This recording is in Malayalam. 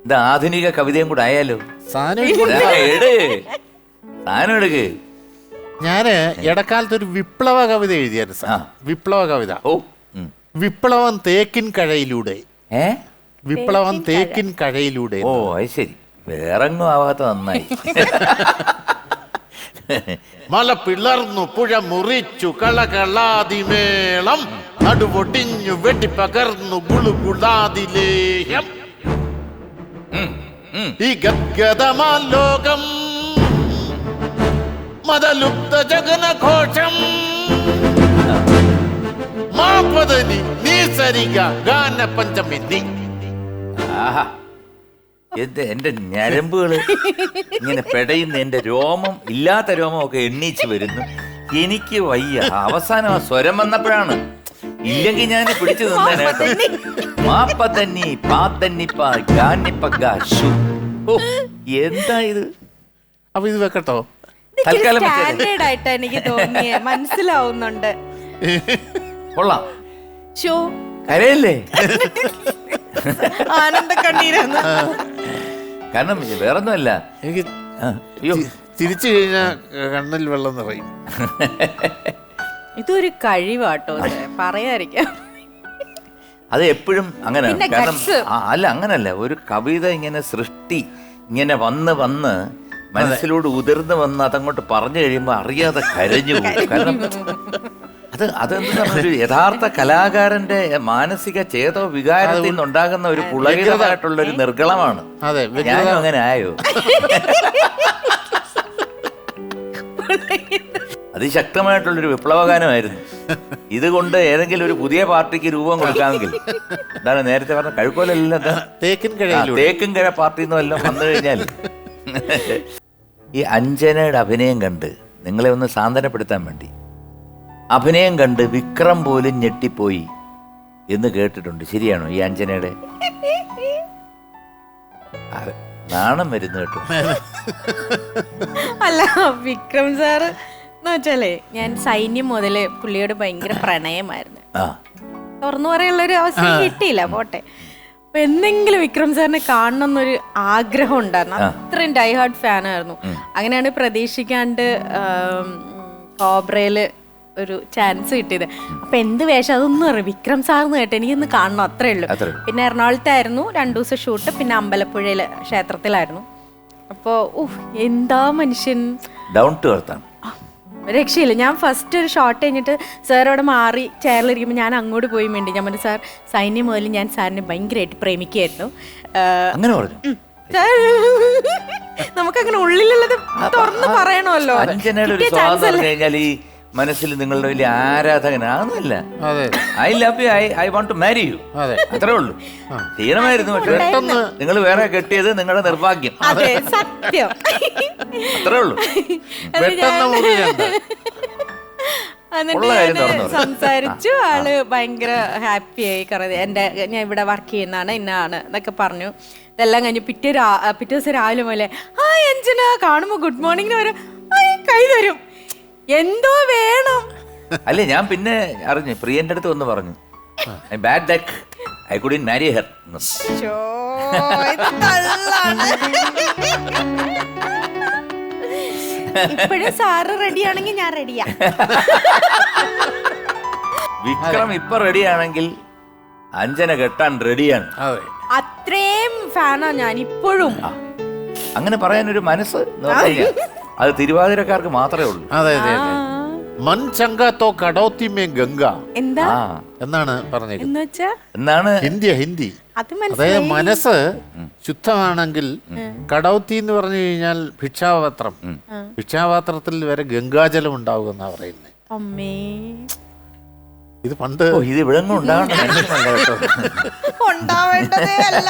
ഇത് ആധുനിക കവിതയും കൂടെ ആയാലോ? സാധനം എടുക്ക്. ഞാന് ഇടക്കാലത്ത് ഒരു വിപ്ലവ കവിത എഴുതിയായിരുന്നു സാർ. വിപ്ലവ കവിത. വിപ്ലവം തേക്കിൻ കഴയിലൂടെ. വിപ്ലവം തേക്കിൻ കഴയിലൂടെ. ഓ അത് ശരി, വേറെങ്ങും ആവാത്ത നന്നായി. മല പിളർന്നു പുഴ മുറിച്ചു കളകളാതിമേളം നടുവൊടിഞ്ഞു വെട്ടിപ്പകർന്നു ഗുളുകുളാതിലേയം ഈ ഗദ്ഗദമാ ലോകം മദലുപ്ത ജഗനഘോഷം മാപദനി നീ സരിഗ ഗാന പഞ്ചമി നീ. ആഹാ, എന്റെ ഞരമ്പുകള് ഇങ്ങനെ പെടയുന്ന, എന്റെ രോമം ഇല്ലാത്ത രോമമൊക്കെ എണ്ണീച്ച് വരുന്നു. എനിക്ക് വയ്യ. അവസാനം ആ സ്വരം വന്നപ്പോഴാണ്, ഇല്ലെങ്കിൽ ഞാൻ പിടിച്ചു നിന്നേനെ കേട്ടോ. മാപ്പതന്നി പാത്തന്നിപ്പ ഗാനിപ്പു. എന്താ ഇത്? അപ്പൊ ഇത് വെക്കട്ടോ? തൽക്കാലം ആയിട്ട് എനിക്ക് തോന്നിയേ മനസ്സിലാവുന്നുണ്ട്. കൊള്ളാം. ഷോ കരയല്ലേ? ആനന്ദ കണ്ണീരാണ്. കാരണം വേറൊന്നുമല്ല, എനിക്ക് അയ്യോ തിരിച്ചു കഴിഞ്ഞാ കണ്ണിൽ വെള്ളം നിറയും. ഇതൊരു കഴിവാട്ടോ, പറയാതിരിക്കാം. അത് എപ്പോഴും അങ്ങനെ. കാരണം അല്ല, അങ്ങനല്ല, ഒരു കവിത ഇങ്ങനെ സൃഷ്ടി ഇങ്ങനെ വന്ന് വന്ന് മനസ്സിലൂടെ ഉതിർന്ന് വന്ന് അതങ്ങോട്ട് പറഞ്ഞു കഴിയുമ്പോൾ അറിയാതെ കരഞ്ഞു പോകും. കാരണം അതെന്താ, ഒരു യഥാർത്ഥ കലാകാരന്റെ മാനസിക ചേതോ വികാരത്തിൽ നിന്നുണ്ടാകുന്ന ഒരു പുളകിതമായിട്ടുള്ള ഒരു നിർഗളമാണ്. ഞാനും അങ്ങനെ ആയോ? അതിശക്തമായിട്ടുള്ളൊരു വിപ്ലവഗാനമായിരുന്നു. ഇതുകൊണ്ട് ഏതെങ്കിലും ഒരു പുതിയ പാർട്ടിക്ക് രൂപം കൊടുക്കാമെങ്കിൽ, എന്താണ് നേരത്തെ പറഞ്ഞ കഴുക്കോലല്ല, തേക്കും കഴ പാർട്ടി എന്ന് വല്ലതും വന്നു കഴിഞ്ഞാൽ. ഈ അഞ്ജനയുടെ അഭിനയം കണ്ട് നിങ്ങളെ ഒന്ന് സാന്ത്വനപ്പെടുത്താൻ വേണ്ടി, അഭിനയം കണ്ട് വിക്രം പോലും ഞെട്ടിപ്പോയി എന്ന് കേട്ടിട്ടുണ്ട്. ശരിയാണോ ഈ അഞ്ജനയുടെ? നാണം വരുന്നു കേട്ടോ. അല്ല, വിക്രം സാറ് എന്ന് വെച്ചാലേ, ഞാൻ സൈന്യം മുതലേ പുള്ളിയോട് ഭയങ്കര പ്രണയമായിരുന്നു. തുറന്നു പറയാനുള്ള ഒരു അവസരം കിട്ടിയില്ല, പോട്ടെ. അപ്പൊ എന്തെങ്കിലും വിക്രം സാറിനെ കാണണം എന്നൊരു ആഗ്രഹം ഉണ്ടായിരുന്നു. അത്രയും ഡൈ ഹാർഡ് ഫാനായിരുന്നു. അങ്ങനെയാണ് പ്രതീക്ഷിക്കാണ്ട് കോബ്രയില് ഒരു ചാൻസ് കിട്ടിയത്. അപ്പൊ എന്ത് വേഷം അതൊന്നും അറിയാം, വിക്രം സാർന്ന് കേട്ടോ, എനിക്കൊന്ന് കാണണം, അത്രേ ഉള്ളൂ. പിന്നെ എറണാകുളത്തായിരുന്നു 2 ദിവസം ഷൂട്ട്, പിന്നെ അമ്പലപ്പുഴയില് ക്ഷേത്രത്തിലായിരുന്നു. അപ്പോ എന്താ മനുഷ്യൻ, ഡൗൺ ടു എർത്ത് ആണ്, രക്ഷയില്ല. ഞാൻ ഫസ്റ്റ് ഒരു ഷോട്ട് കഴിഞ്ഞിട്ട് സാർ അവിടെ മാറി ചെയറിലിരിക്കുമ്പോൾ ഞാൻ അങ്ങോട്ട് പോയി വേണ്ടി ഞാൻ പറഞ്ഞു, സാർ സൈന്യം മുതൽ ഞാൻ സാറിനെ ഭയങ്കരമായിട്ട് പ്രേമിക്കുകയായിരുന്നു. അങ്ങനെ പറഞ്ഞു. നമുക്കങ്ങനെ ഉള്ളിലുള്ളത് തുറന്ന് പറയണമല്ലോ. ഈ മനസ്സിൽ നിങ്ങളുടെ വലിയ ആരാധകനാകുന്നില്ല. I love you, I want to marry you, അത്രേ ഉള്ളൂ. തീരമായിരുന്നു. പക്ഷേ നിങ്ങൾ വേറെ കെട്ടിയത് നിങ്ങളുടെ നിർഭാഗ്യം. സത്യം, അത്രേ ഉള്ളൂ. സംസാരിച്ചു. ആള് ഭയങ്കര ഹാപ്പി ആയി. ഞാൻ ഇവിടെ വർക്ക് ചെയ്യുന്നതാണ്, ഇന്നാണ് എന്നൊക്കെ പറഞ്ഞു. ഇതെല്ലാം കഴിഞ്ഞ് പിറ്റേ ദിവസം രാവിലെ പോലെ അഞ്ജന കാണുമ്പോ ഗുഡ് മോർണിംഗ് വരും, കൈ തരും, എന്തോ വേണം. അല്ലേ, ഞാൻ പിന്നെ അറിഞ്ഞു, പ്രിയന്റെ അടുത്ത് വന്ന് പറഞ്ഞു, bad luck, I couldn't marry her. ഇപ്പോഴും സാറ് റെഡിയാണെങ്കിൽ ഞാൻ റെഡിയാ. വിക്രം ഇപ്പൊ റെഡിയാണെങ്കിൽ അഞ്ജന കെട്ടാൻ റെഡിയാണ്. അത്രയും ഫാനാ ഞാൻ ഇപ്പോഴും. അങ്ങനെ പറയാനൊരു മനസ്സ് അത് തിരുവാതിരക്കാർക്ക് മാത്രമേ ഉള്ളൂ. അതെ അതെ അതെ. മൻ ചങ്കാത്തോ കടോത്തി മേ ഗംഗ എന്താ എന്നാണ് പറഞ്ഞത്. എന്നാണ് ഹിന്ദി. അതായത് മനസ്സ് ശുദ്ധമാണെങ്കിൽ കടൗത്തി എന്ന് പറഞ്ഞു കഴിഞ്ഞാൽ ഭിക്ഷാപാത്രം, ഭിക്ഷാപാത്രത്തിൽ വരെ ഗംഗാജലം ഉണ്ടാവുക എന്നാ പറയുന്നത്. ഇത് പണ്ട് ഇത് ഇവിടെ ഉണ്ടാവേണ്ടതേ അല്ല.